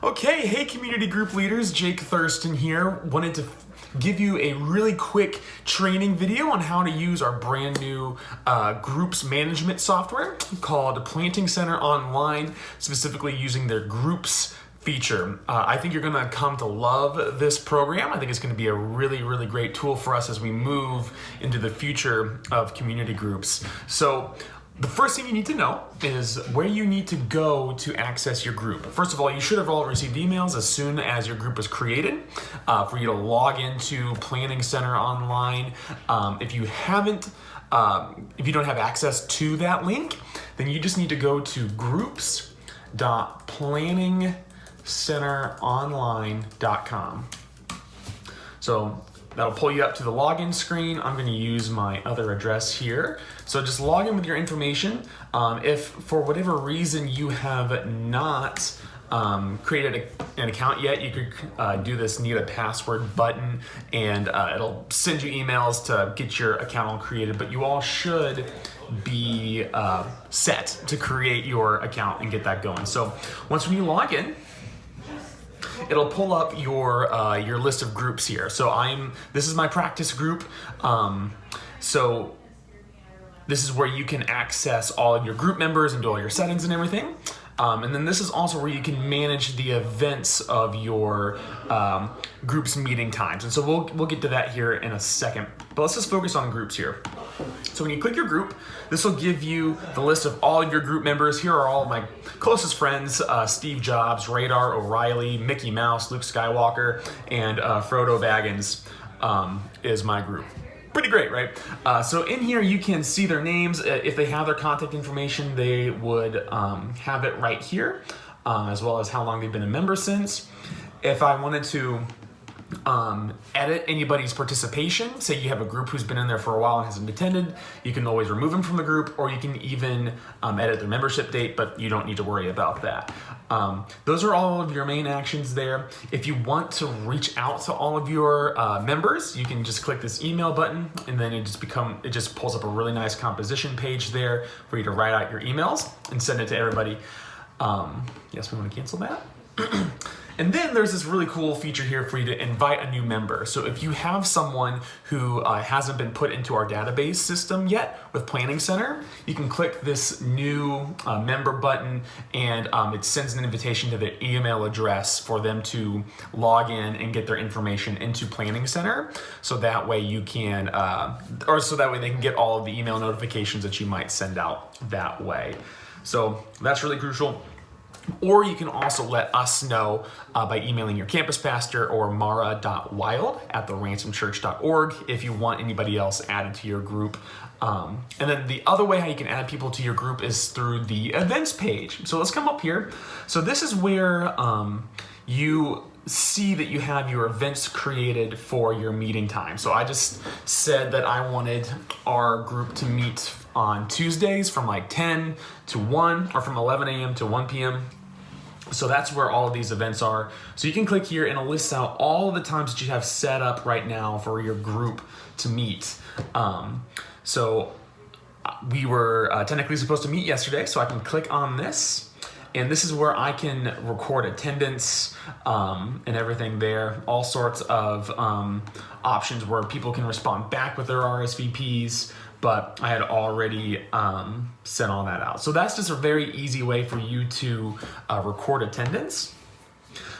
Okay, hey community group leaders, Jake Thurston here. Wanted to give you a really quick training video on how to use our brand new groups management software called Planting Center Online, specifically using their groups feature. I think you're gonna come to love this program. I think it's gonna be a really great tool for us as we move into the future of community groups. So the first thing you need to know is where you need to go to access your group. First of all, you should have all received emails as soon as your group was created for you to log into Planting Center Online. If you haven't, if you don't have access to that link, then you just need to go to groups.plantingcenteronline.com. So that'll pull you up to the login screen. I'm going to use my other address here. So just log in with your information. If for whatever reason you have not created an account yet, you could do this need a password button and it'll send you emails to get your account all created, but you all should be set to create your account and get that going. So once when you log in, it'll pull up your list of groups here. So this is my practice group. So this is where you can access all of your group members and do all your settings and everything. And then this is also where you can manage the events of your group's meeting times. And so we'll get to that here in a second. But let's just focus on groups here. So when you click your group, this will give you the list of all of your group members. Here are all of my closest friends, Steve Jobs, Radar O'Reilly, Mickey Mouse, Luke Skywalker, and Frodo Baggins is my group. Pretty great, right? So in here you can see their names. If they have their contact information, they would have it right here, as well as how long they've been a member since. If I wanted to edit anybody's participation, say you have a group who's been in there for a while and hasn't attended, you can always remove them from the group, or you can even edit their membership date, but you don't need to worry about that. Those are all of your main actions there. If you want to reach out to all of your members, you can just click this email button, and then it just pulls up a really nice composition page there for you to write out your emails and send it to everybody. Yes, we want to cancel that. And then there's this really cool feature here for you to invite a new member. So if you have someone who hasn't been put into our database system yet with Planting Center, you can click this new member button, and it sends an invitation to their email address for them to log in and get their information into Planting Center. So that way you can, so that way they can get all of the email notifications that you might send out that way. So that's really crucial. Or you can also let us know by emailing your campus pastor or mara.wild@theransomchurch.org if you want anybody else added to your group. And then the other way how you can add people to your group is through the events page. So let's come up here. So this is where you see that you have your events created for your meeting time. So I just said that I wanted our group to meet on Tuesdays from like 10 to 1 or from 11 a.m. to 1 p.m. So that's where all of these events are. So you can click here and it lists out all of the times that you have set up right now for your group to meet. So we were technically supposed to meet yesterday, so I can click on this. And this is where I can record attendance and everything there. All sorts of options where people can respond back with their RSVPs, but I had already sent all that out. So that's just a very easy way for you to record attendance.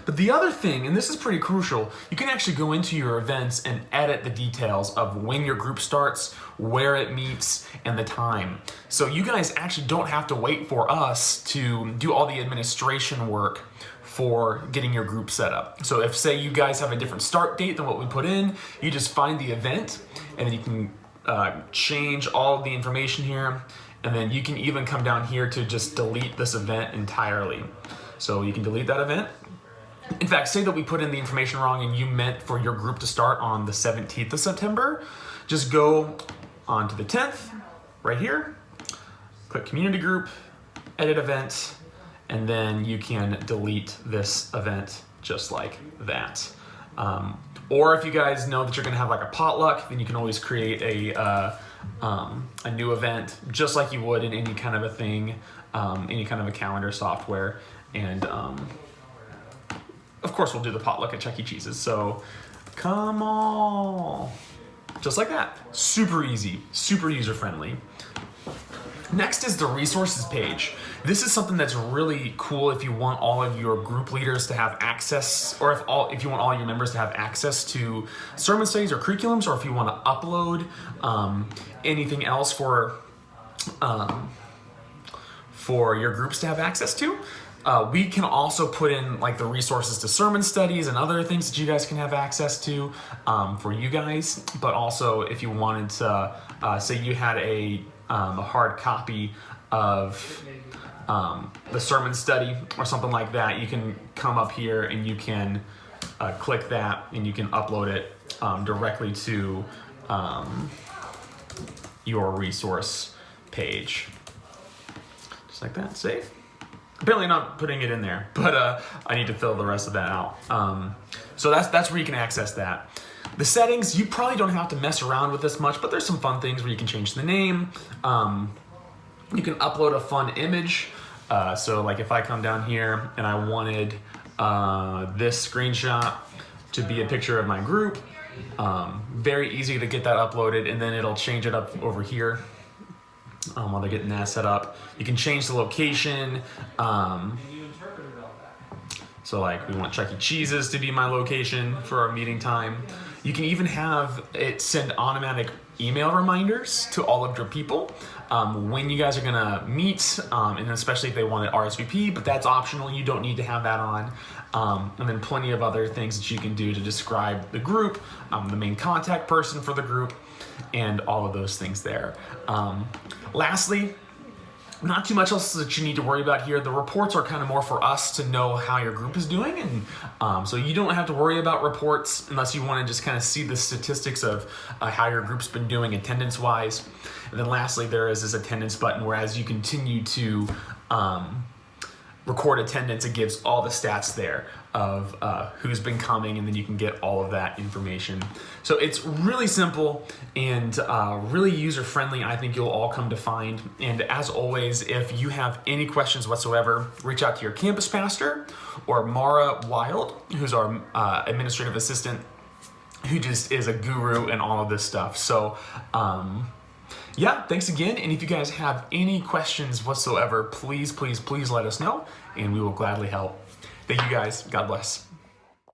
But the other thing, and this is pretty crucial, you can actually go into your events and edit the details of when your group starts, where it meets, and the time. So you guys actually don't have to wait for us to do all the administration work for getting your group set up. So if, say, you guys have a different start date than what we put in, you just find the event, and then you can change all of the information here, and then you can even come down here to just delete this event entirely. So you can delete that event. In fact, say that we put in the information wrong and you meant for your group to start on the 17th of September, just go on to the 10th, right here, click community group, edit event, and then you can delete this event just like that. Or if you guys know that you're gonna have like a potluck, then you can always create a new event just like you would in any kind of a thing, any kind of a calendar software, and course we'll do the potluck at Chuck E. Cheese's. So come on. Just like that. Super easy, super user-friendly. Next is the resources page. This is something that's really cool if you want all of your group leaders to have access, or if you want all your members to have access to sermon studies or curriculums, or if you want to upload anything else for your groups to have access to. We can also put in like the resources to sermon studies and other things that you guys can have access to for you guys. But also if you wanted to, say you had a hard copy of the sermon study or something like that, you can come up here and you can click that and you can upload it directly to your resource page. Just like that, save. Apparently not putting it in there, but I need to fill the rest of that out. So that's where you can access that. The settings, you probably don't have to mess around with this much, but there's some fun things where you can change the name. You can upload a fun image. So like if I come down here and I wanted this screenshot to be a picture of my group, very easy to get that uploaded, and then it'll change it up over here. While they're getting that set up, you can change the location. So like we want Chuck E. Cheese's to be my location for our meeting time. You can even have it send automatic email reminders to all of your people when you guys are gonna meet, and especially if they want to RSVP, but that's optional. You don't need to have that on. And then plenty of other things that you can do to describe the group, the main contact person for the group, and all of those things there. Lastly, not too much else that you need to worry about here. The reports are kind of more for us to know how your group is doing, and so you don't have to worry about reports unless you want to just kind of see the statistics of how your group's been doing attendance-wise. And then lastly, there is this attendance button where as you continue to record attendance, it gives all the stats there of who's been coming, and then you can get all of that information. So it's really simple and really user-friendly, I think you'll all come to find. And as always, if you have any questions whatsoever, reach out to your campus pastor or Mara Wild, who's our administrative assistant, who just is a guru in all of this stuff. So yeah, thanks again. And if you guys have any questions whatsoever, please let us know and we will gladly help. Thank you guys. God bless.